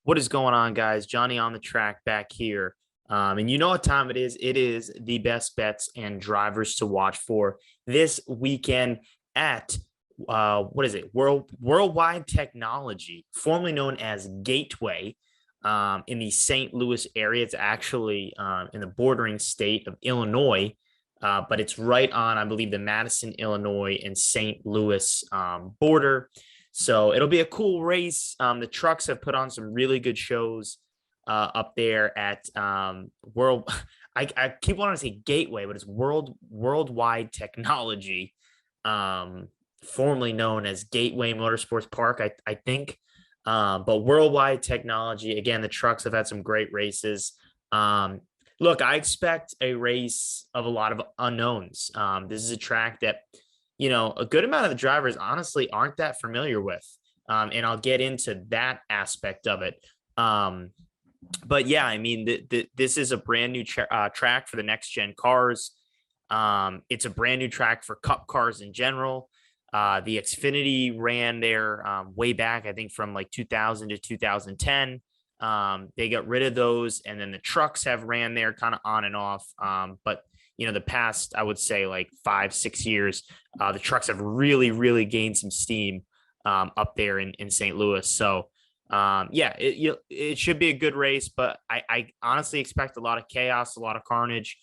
What is going on, guys? Johnny on the track back here. And you know what time it is? It is the best bets and drivers to watch for this weekend at what is it? Worldwide Technology, formerly known as Gateway, in the St. Louis area. It's actually in the bordering state of Illinois, but it's right on, I believe, the Madison, Illinois, and St. Louis border. So it'll be a cool race. The trucks have put on some really good shows up there at World. I keep wanting to say Gateway, but it's Worldwide Technology, formerly known as Gateway Motorsports Park, I think. But Worldwide Technology, again, the trucks have had some great races. Look, I expect a race of a lot of unknowns. This is a track that a good amount of the drivers honestly aren't that familiar with. And I'll get into that aspect of it. But yeah, I mean, this is a brand new track for the next gen cars. It's a brand new track for cup cars in general. The Xfinity ran there way back, I think from like 2000 to 2010. They got rid of those, and then the trucks have ran there kind of on and off. But the past, I would say like 5-6 years, the trucks have really gained some steam up there in St. Louis. So yeah, it should be a good race, but I honestly expect a lot of chaos, a lot of carnage.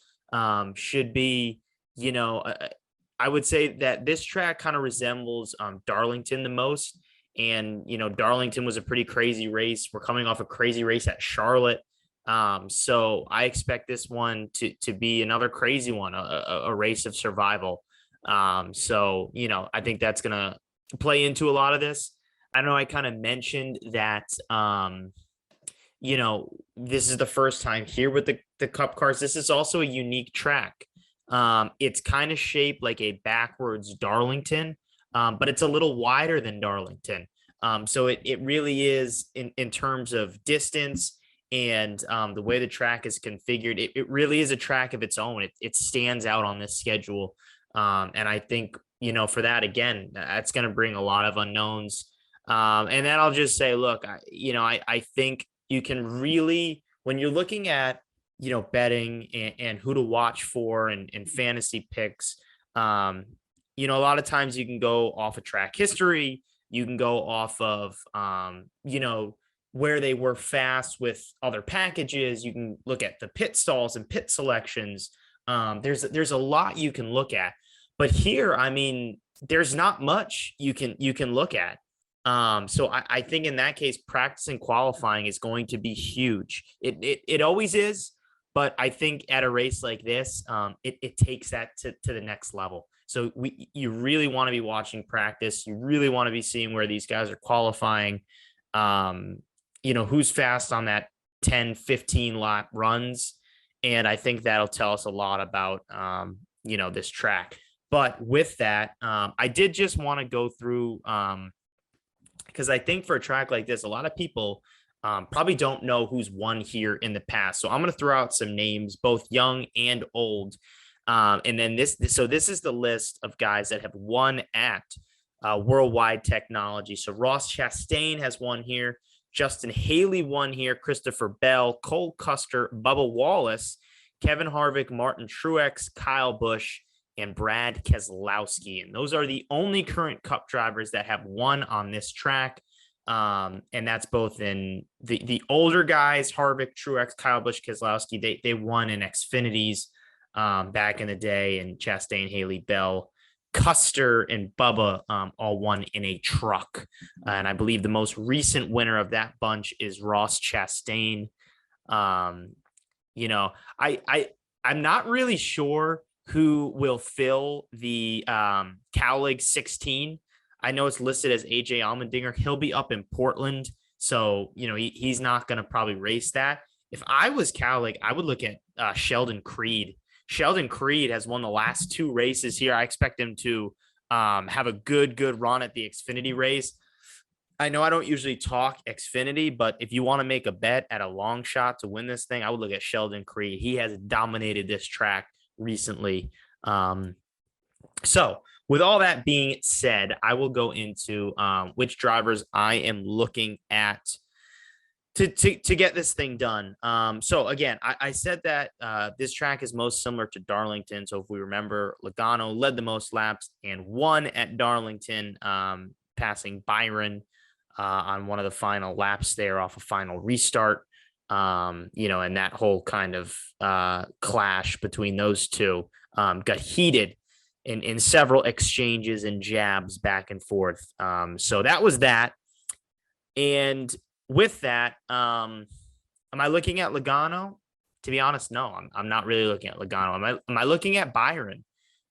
Should be, I would say that this track kind of resembles Darlington the most. And, Darlington was a pretty crazy race. We're coming off a crazy race at Charlotte. So I expect this one to be another crazy one, a race of survival. So, I think that's going to play into a lot of this. I know I kind of mentioned that, this is the first time here with the cup cars. This is also a unique track. It's kind of shaped like a backwards Darlington, but it's a little wider than Darlington. So it really is in terms of distance and the way the track is configured. It really is a track of its own. It stands out on this schedule. And I think, for that, again, that's going to bring a lot of unknowns. And then I'll just say, look, I think you can really, when you're looking at, betting and who to watch for and fantasy picks, a lot of times you can go off of track history. You can go off of, where they were fast with other packages. You can look at the pit stalls and pit selections. There's a lot you can look at, but here, I mean, there's not much you can look at. So I think in that case, practice and qualifying is going to be huge. It always is, but I think at a race like this, it takes that to the next level. So you really want to be watching practice. You really want to be seeing where these guys are qualifying. Who's fast on that 10, 15 lap runs. And I think that'll tell us a lot about, this track. But with that, I did just want to go through, because I think for a track like this, a lot of people probably don't know who's won here in the past. So I'm going to throw out some names, both young and old. And then this is the list of guys that have won at Worldwide Technology. So Ross Chastain has won here. Justin Haley won here. Christopher Bell, Cole Custer, Bubba Wallace, Kevin Harvick, Martin Truex, Kyle Busch, and Brad Keselowski. And those are the only current Cup drivers that have won on this track. And that's both in the older guys, Harvick, Truex, Kyle Busch, Keselowski. They won in Xfinities back in the day, and Chastain, Haley, Bell, Custer, and Bubba all won in a truck. And I believe the most recent winner of that bunch is Ross Chastain. I'm not really sure who will fill the Cowlig 16. I know it's listed as AJ Allmendinger. He'll be up in Portland. So, he's not going to probably race that. If I was Cowlig, I would look at Sheldon Creed. Sheldon Creed has won the last 2 races here. I expect him to have a good run at the Xfinity race. I know I don't usually talk Xfinity, but if you want to make a bet at a long shot to win this thing, I would look at Sheldon Creed. He has dominated this track recently. So with all that being said, I will go into which drivers I am looking at to get this thing done. So again, I said that this track is most similar to Darlington. So if we remember, Logano led the most laps and won at Darlington, passing Byron on one of the final laps there off a final restart. And that whole kind of clash between those two got heated in several exchanges and jabs back and forth. So that was that. And with that, am I looking at Logano? To be honest, no, I'm not really looking at Logano. Am I looking at Byron?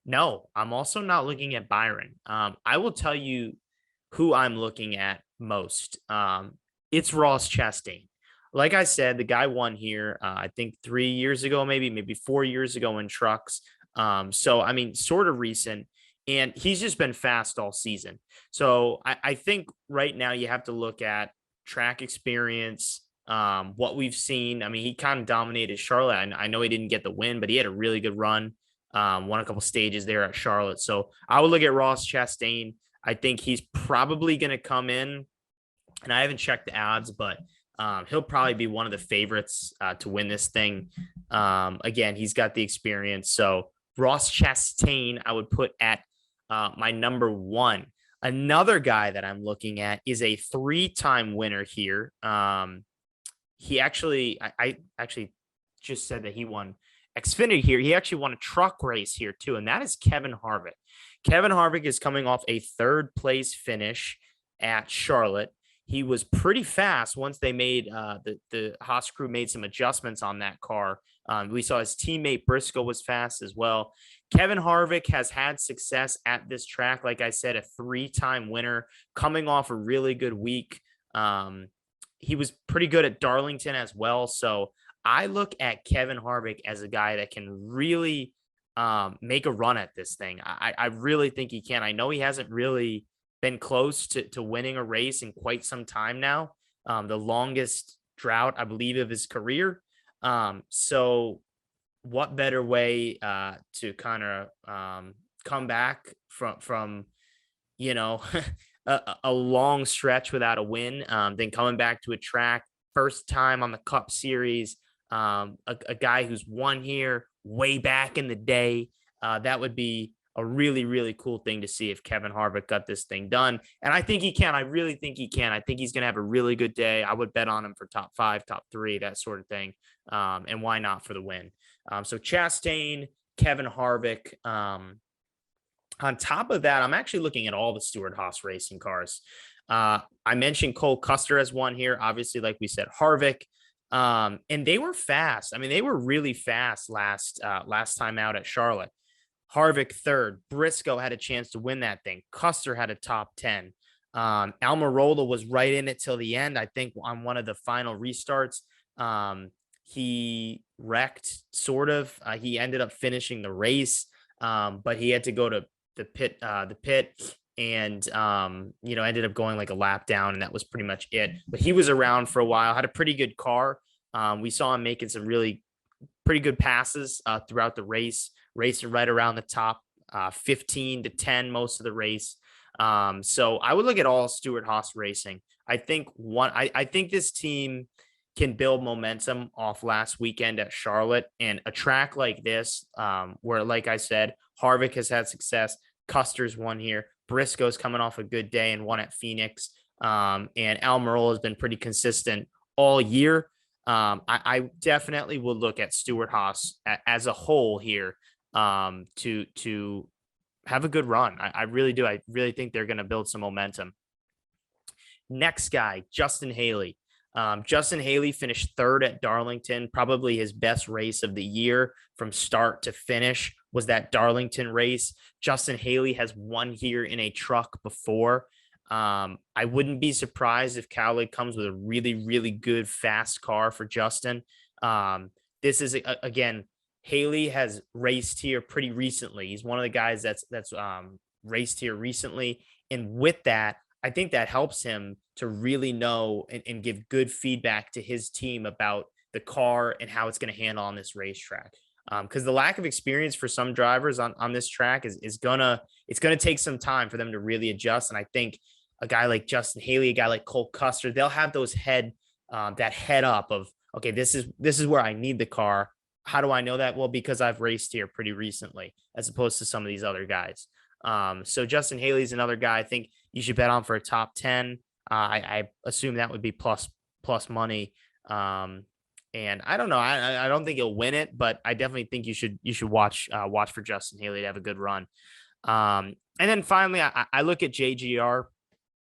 No, I'm also not looking at Byron. I will tell you who I'm looking at most. It's Ross Chastain. Like I said, the guy won here, I think 3 years ago, maybe 4 years ago in trucks. So, I mean, sort of recent. And he's just been fast all season. So I think right now you have to look at track experience, what we've seen. I mean, he kind of dominated Charlotte. I know he didn't get the win, but he had a really good run, won a couple stages there at Charlotte. So I would look at Ross Chastain. I think he's probably going to come in, and I haven't checked the odds, but he'll probably be one of the favorites to win this thing. Again, he's got the experience. So Ross Chastain, I would put at my number one. Another guy that I'm looking at is a 3-time winner here. He actually, I actually just said that he won Xfinity here. He actually won a truck race here too, and that is Kevin Harvick. Kevin Harvick is coming off a 3rd place finish at Charlotte. He was pretty fast once they made the Haas crew made some adjustments on that car. We saw his teammate Briscoe was fast as well. Kevin Harvick has had success at this track. Like I said, a 3-time winner coming off a really good week. He was pretty good at Darlington as well. So I look at Kevin Harvick as a guy that can really make a run at this thing. I really think he can. I know he hasn't really been close to winning a race in quite some time now. The longest drought, I believe, of his career. So what better way to kind of come back from a long stretch without a win, then coming back to a track, first time on the Cup Series, a guy who's won here way back in the day. That would be a really, really cool thing to see if Kevin Harvick got this thing done. And I think he can. I really think he can. I think he's going to have a really good day. I would bet on him for top 5, top 3, that sort of thing. And why not for the win? So Chastain, Kevin Harvick. On top of that, I'm actually looking at all the Stuart Haas racing cars. I mentioned Cole Custer as one here. Obviously, like we said, Harvick. And they were fast. I mean, they were really fast last time out at Charlotte. Harvick 3rd. Briscoe had a chance to win that thing. Custer had a top 10. Almirola was right in it till the end. I think on one of the final restarts, he wrecked sort of. He ended up finishing the race, but he had to go to the pit and ended up going like a lap down, and that was pretty much it. But he was around for a while, had a pretty good car. We saw him making some really pretty good passes throughout the race, racing right around the top 15 to 10 most of the race. So I would look at all Stuart Haas racing. I think I think this team can build momentum off last weekend at Charlotte, and a track like this, where, like I said, Harvick has had success. Custer's won here. Briscoe's coming off a good day and won at Phoenix. And Almirola has been pretty consistent all year. I definitely will look at Stuart Haas as a whole here to have a good run. I really do. I really think they're going to build some momentum. Next guy, Justin Haley. Justin Haley finished 3rd at Darlington. Probably his best race of the year from start to finish was that Darlington race. Justin Haley has won here in a truck before. I wouldn't be surprised if Cowley comes with a really, really good fast car for Justin. This is again, Haley has raced here pretty recently. He's one of the guys that's raced here recently, and with that, I think that helps him to really know and give good feedback to his team about the car and how it's going to handle on this racetrack. Because the lack of experience for some drivers on this track is gonna take some time for them to really adjust. And I think a guy like Justin Haley, a guy like Cole Custer, they'll have those head that head up of, okay, this is where I need the car. How do I know that? Well, because I've raced here pretty recently, as opposed to some of these other guys. So Justin Haley's another guy I think you should bet on for a top 10. I assume that would be plus money. And I don't know. I don't think he'll win it, but I definitely think you should watch for Justin Haley to have a good run. And then finally, I look at JGR.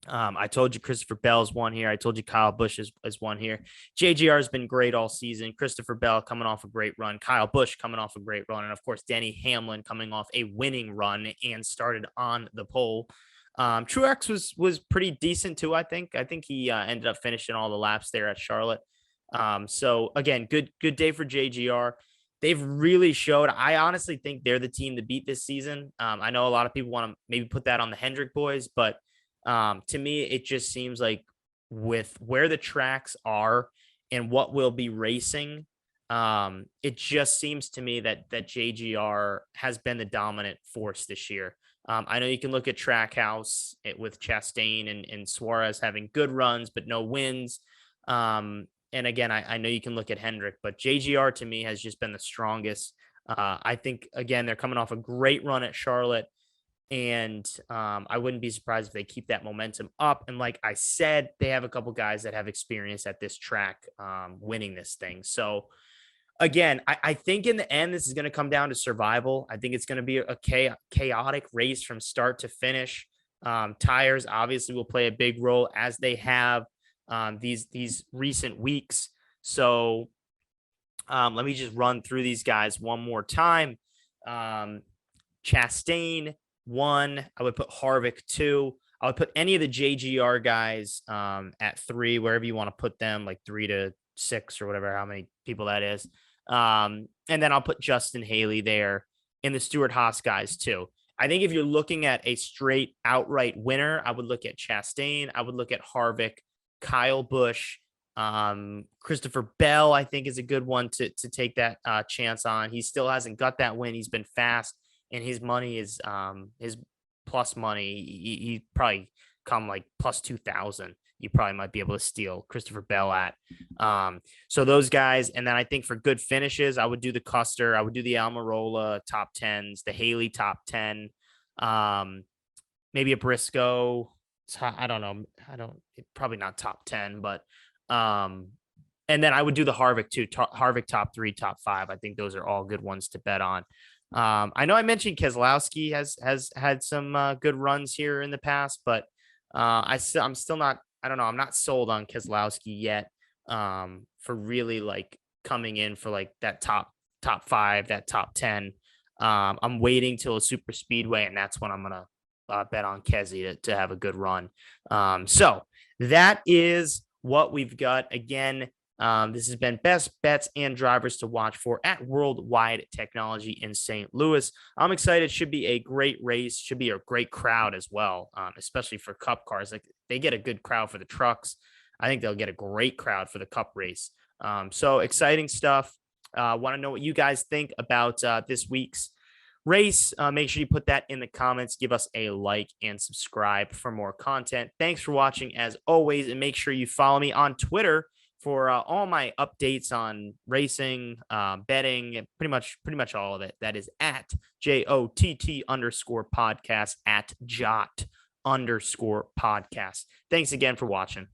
I told you Christopher Bell's one here. I told you Kyle Busch is one here. JGR has been great all season. Christopher Bell coming off a great run. Kyle Busch coming off a great run. And of course, Denny Hamlin coming off a winning run and started on the pole. Truex was pretty decent too, I think. I think he ended up finishing all the laps there at Charlotte. So again, good day for JGR. They've really showed. I honestly think they're the team to beat this season. I know a lot of people want to maybe put that on the Hendrick boys, but to me, it just seems like with where the tracks are and what will be racing, it just seems to me that JGR has been the dominant force this year. I know you can look at Trackhouse with Chastain and Suarez having good runs, but no wins. And again, I know you can look at Hendrick, but JGR to me has just been the strongest. I think, again, they're coming off a great run at Charlotte. And I wouldn't be surprised if they keep that momentum up. And like I said, they have a couple guys that have experience at this track winning this thing. So again, I think in the end, this is going to come down to survival. I think it's going to be a chaotic race from start to finish. Tires obviously will play a big role as they have these recent weeks. So let me just run through these guys one more time. Chastain, 1. I would put Harvick 2. I would put any of the JGR guys at 3, wherever you want to put them, like 3 to 6 or whatever, how many people that is. And then I'll put Justin Haley there in the Stuart Haas guys too. I think if you're looking at a straight outright winner, I would look at Chastain. I would look at Harvick, Kyle Busch, Christopher Bell, I think is a good one to take that chance on. He still hasn't got that win. He's been fast. And his money is his plus money. He probably come like plus 2,000. You probably might be able to steal Christopher Bell at. So those guys, and then I think for good finishes, I would do the Custer, I would do the Almirola top 10s, the Haley top 10, maybe a Briscoe. I don't know. Probably not top 10, but and then I would do the Harvick too. Harvick top 3, top 5. I think those are all good ones to bet on. I know I mentioned Keselowski has had some good runs here in the past, but I'm still not. I don't know. I'm not sold on Keselowski yet. For really like coming in for like that top 5, that top 10. I'm waiting till a super speedway, and that's when I'm gonna bet on Kessie to have a good run. So that is what we've got. Again, this has been best bets and drivers to watch for at Worldwide Technology in St. Louis. I'm excited. Should be a great race. Should be a great crowd as well, especially for Cup cars. Like they get a good crowd for the trucks. I think they'll get a great crowd for the Cup race. So exciting stuff. Want to know what you guys think about this week's race. Make sure you put that in the comments. Give us a like and subscribe for more content. Thanks for watching as always, and make sure you follow me on Twitter for all my updates on racing, betting, and pretty much all of it. That is at JOTT_podcast, at JOT_podcast. Thanks again for watching.